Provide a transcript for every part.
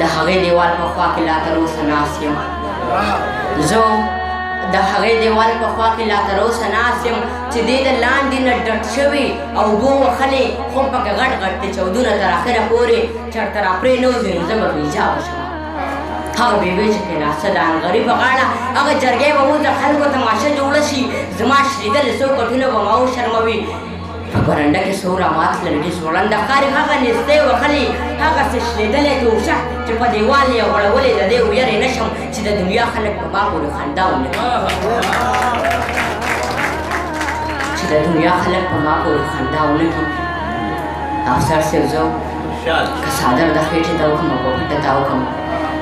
د هغې دیوال په خوا کې لا تر اوسه ناست یم زه د هغې دیوال په خوا کې لا تر اوسه ناست یم چې دې د لاندې نه ډټ شوي او اوبو وښلې خو پکې غټ غټ دي چودونه تر اخره پورې چېرته راپرې نه وځي نو زه به بېجابه شم هغه بېبۍ چې کېناسته د انغري په غاړه هغه جرګې به اوس د خلکو تماشه جوړه شي زما شرېدلې څو کټونه به ما وشرموي په برنډه کې څو رامات لرګي ځوړنده ښکاري هغه نېستۍ وهلې هغسې شلېدلی توشه چې په دیوال یې غوړولې د دې ویرې نه شم چې د دنیا خلک په ما پورې خندا ونه کړي چې د دنیا خلک په ما پورې خندا ونه کړي افسر صاحب زه که څادر د خېټې ته وکړم او په پټه ته وکړم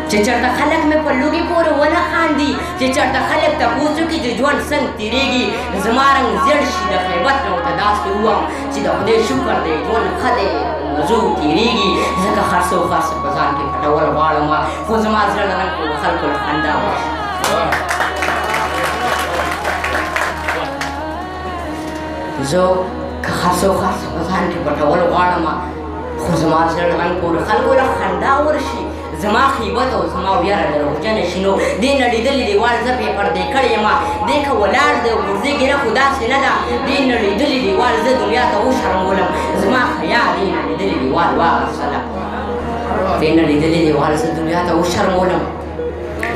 چې چېرته خلک مې په لوګي پورې ونه خاندي چې چېرته خلک تپوس وکړي چې ژوند څنګه تېرېږي زما رنګ زیړ شي د غیبت نه ورته داسې ووایم چې د خدای شکر دی ژوند ښه دی موضوع تېرېږي ځکه هر څه خاص په ځان کې پټول غواړم خو زما زړه له رنګ د خلکو له خندا زه که هر څه خاص په ځان کې پټول غواړم خو زما زړه له رنګ پورې خلکو له خندا ورشي زما خیبت او زما ویره دروغجنه شي نو دې نړېدلې دیوال زه پې پردې کړی یم دې که ولاړ دی او غورځېږي نه خو داسې نه ده دې نړېدلې دیوال زه دنیا ته وشرمولم زما حیا دې نړېدلې دیوال واغستله دې نړېدلې دیوال زه دنیا ته وشرمولم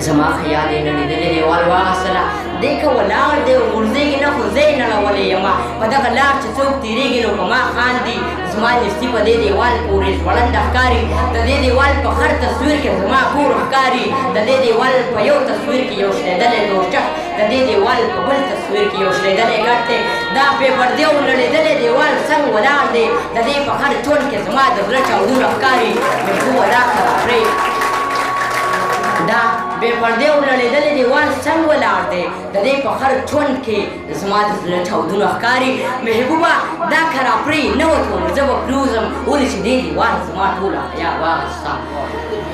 زما حیا دې نړېدلې دیوال واغستله دې که ولاړ دی او غورځېږي نه خو زه یې نړولی یم په دغه لار چې څوک تېرېږي نو په ما خاندي زما نستي په دې دیوال پورې ځوړنده ښکاري د دې دیوال په هر تصویر کې زما کور ښکاري د دې دیوال په یو تصویر کې یو شلېدلی ګوشچک د دې دیوال په بل تصویر کې یو شلېدلی ګټ دی دا بې پردې او نړېدلی دیوال څنګ ولاړ دی د دې په هر چونډ کې زما د زړه چاودونه ښکاري محبوبه دا که راپرې دا بې پردې او نړېدلی دیوال څنګ ولاړ دی د دې په هر چونډ کې زما د زړه چاودونه ښکاري محبوبه دا که راپرې نه وتم زه به پرېوځم ولې چې دې دیوال زما ټوله حیا واغسته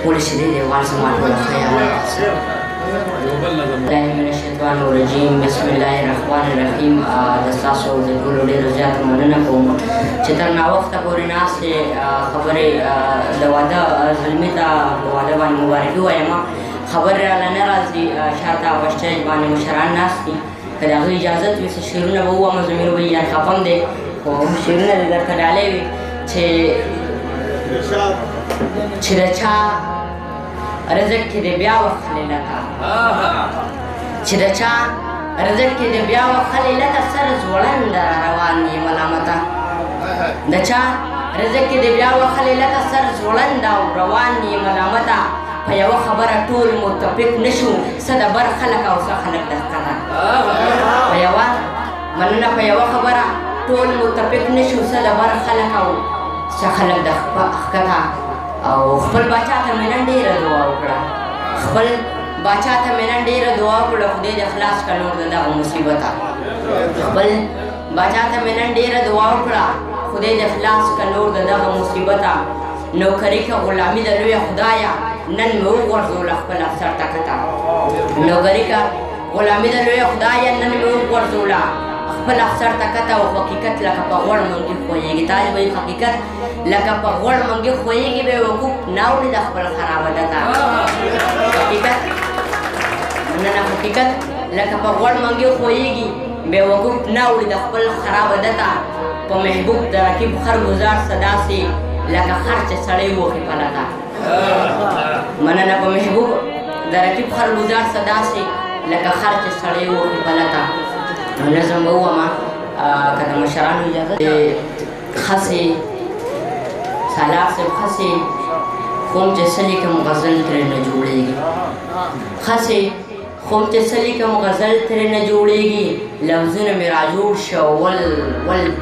ولې چې دې دیوال زما ټوله حیا واغسته الله من الشیطان الرجیم بسم الله الرحمن الرحیم د ستاسو د ټولو ډېره زیاته مننه کوم چې تر ناوخته پورې ناستې خبرې د واده زلمي ته په واده باندې مبارکي وایم خبرې راله نه راځي شاته په سټیج باندې مشران ناست دي که د هغوی اجازت وي څه شعرونه به ووایم ضمیر به یې خفم دی خو شعرونه دې درته ډالۍ وي چې د چا رزق کې دې بیا وخلې لکه چې د چا رزق کې دې بیا وخلې لکه سر ځوړنده را روان یې ملامته د چا رزق کې دې بیا وخلې لکه سر ځوړنده او روان یې ملامته په یوه خبره ټول متفق نه شو څه د بر خلک او څه خلک د ښکته په یوه مننه په یوه خبره ټول متفق نه شو څه د بر خلک او څه خلک د ښکته او خپل باچا ته مې نن ډېره دعا وکړه خپل باچا ته مې نن ډېره دعا وکړه خدای دې خلاص کړه نور د دغه مصیبته خپل باچا ته مې نن ډېره دعا وکړه خدای دې خلاص کړه نور د دغه مصیبته نوکري که غلامي د لویه خدایه نن مې وغورځوله خپل افسر ته کته نوکري که غلامي د لویه خدایه نن مې وغورځوله خپل افسر ته کته او حقیقت لکه په غوړ منګي خویږي تاج به حقیقت لکه په غوړ منګي خویږي بې وقوف نه وړي د خپل خرابه دته حقیقت مننه حقیقت لکه په غوړ منګي خویږي بې وقوف نه وړي د خپل خرابه دته په محبوب د رقیب خرګزار صدا سي لکه خر چې سړی وخي پلته مننه په محبوب د رقیب خرګزار صدا سي لکه خر چې سړی وخي پلته نظم به ووایم که د مشرانو اجازه خسې سالار صاحب خسې خوم چې څه لیکم غزل ترې نه جوړېږي خسې خوم چې څه لیکم غزل ترې نه جوړېږي لفظونه مې راجوړ شه ول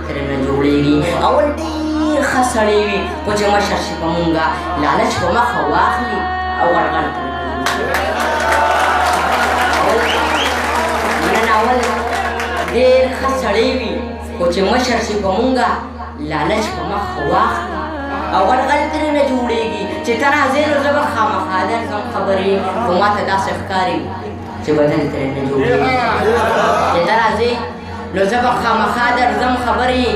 ترې نه جوړېږي اول ډېر ښه سړی وي خو چې مشر شي په مونږه لالچ په مخه واخلي او غړغړ ترې مننه اول ډېر ښه سړی وي خو چې مشر شي په مونږه لالچ په مخه واخلي او غلغل ترې نه جوړېږي چې ته راځې نو زه به خامخا درځم خبرې خو ما ته داسې ښکاري چې بدن ترې نه جوړېږي چې ته راځې نو زه به خامخا درځم خبرې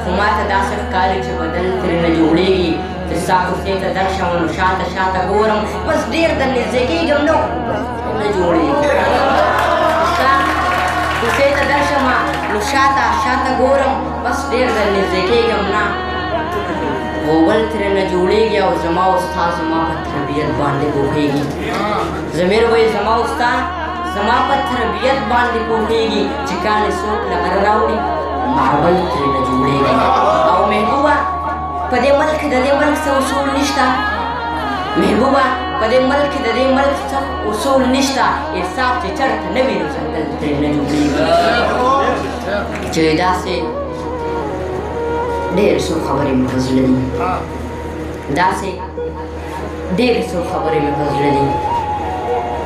خو ما ته داسې ښکاري چې بدن ترې نه جوړېږي چې کوڅې ته درشم نو شاته شاته ګورم بس ډېر در نږدې کېږم نو نه جوړېږي کوڅې ته درشم نو شاته شاته ګورم بس ډېر در نږدې کېږم نه غوبل ترېنه جوړېږي او زما استاد زما په تربیت باندې پوهېږي ضمیر وایي زما استاد زما په تربیت باندې پوهېږي چې کاڼې څوک له غره راوړي معبل ترېنه جوړېږي او محبوبه په دې ملک کې د دې ملک څه اصول نشته محبوبه په دې ملک کې د دې ملک څه اصول نشته انصاف چې چېرته نه وي نو ځنګل ترېنه جوړېږي چې داسې ډېر څو خبرې مې په زړه دي داسې ډېرې څو خبرې مې په زړه دي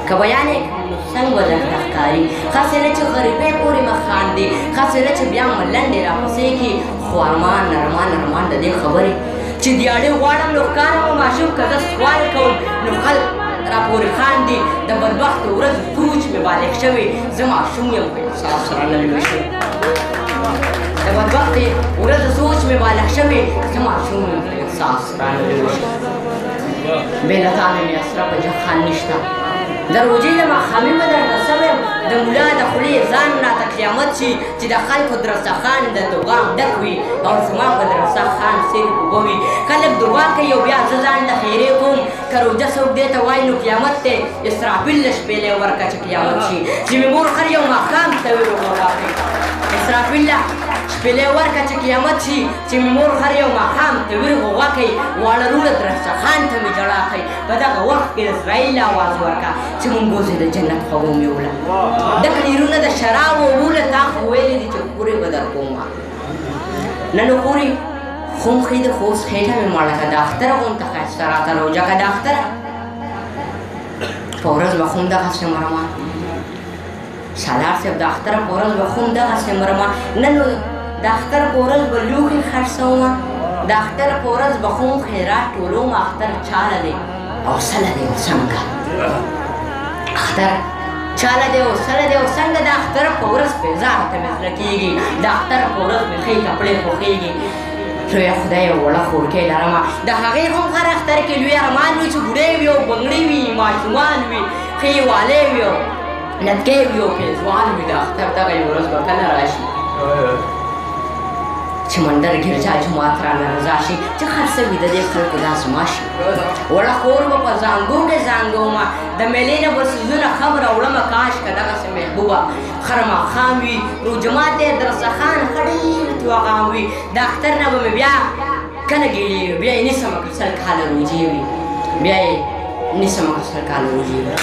که بیان یې کړم نو څنګ به درته ښکاري خاصې نه چې غریبۍ پورې مه خاندې خاصې نه چې بیا ملنډې راپسې کړي خو ارمان ارمان د دې خبرې چې دیاړې غواړم نو ښکاره مو ماشوم که زه سوال کوم نو خلک راپورې خاندي د بدبختو ورځو سوچ مې بالغ شوی زه ماشوم یم په احساس رانه لوی شوی د بدبختې ورځو سوچ مې بالغ شوی زه ماشوم یم په احساس رانه لوی شوی بې له تا نه مې اسره په جهان نشته د روژې د ماښامي به درته سوی یم د ملا د خولې ځان راته قیامت شي چې د خلکو درستخان د دوغام ډک وي او زما په درستخان سیر اوبه وي خلک دعا کوي او بیا زه ځان د خیرې کوم که روژه څوک دې ته وایي نو قیامت دی اسرافیل له شپېلې ورکه چې قیامت شي چې مې مور خر یو ماښام ته وي روغه اسرافیل له شپېلې ورکه چې قیامت شي چې مې مور خر یو ماښام ته وي غوغه کوي واړه روله درستخان ته مې ژړا کوي په دغه وخت کې اسرائیل آواز ورکه چې مونږ بوځې د جنت خوبو مې وړه ډک نیرونه د شرابو اوبو له تا خو ویلې دي چې خورې به در کومه نه نو خورې خم ښې د خوست خېټه مې مړه که د اختره غونته ښایسته راته روژه که د اختره په ورځ به خم دغسې مرمه سالار صاحب د اختره په ورځ به خم دغسې مرمه نه نو د اختر په ورځ به لوښي خرڅومه د اختر په ورځ به خم خیرات ټولوم اختر چاله دی او سله دی او څنګه اختر چاله دی او سله دی او څنګه د اختر په ورځ پیزار ته مې زړه کېږي د اختر په ورځ مې ښې کپړې خوښېږي لویه خدایه وړه خورکۍ لرمه د هغې هم هر اختر کې لوی ارمان وي چې بوډۍ وي او بنګړې وي ماشومان وي ښې والې وي او لټکۍ وي او پیزوان وي د اختر دغه یو ورځ به کله راشي چې منډر ګرجا جومات رانه رضا شي چې خرڅه وي د دې خلکو دا زما شي وړه خور به په زانګو کې زانګومه د میلې نه به څیزونه خبره وړمه کاش که دغسې محبوبه خر ماښام وي روژه ماتی درستخان ښه ډېر توغام وي د اختر نه به مې بیا کله ګیلې وي بیا یې نیسمه که سل کاله روژې وي بیا یې نیسمه که سل کاله روژې وي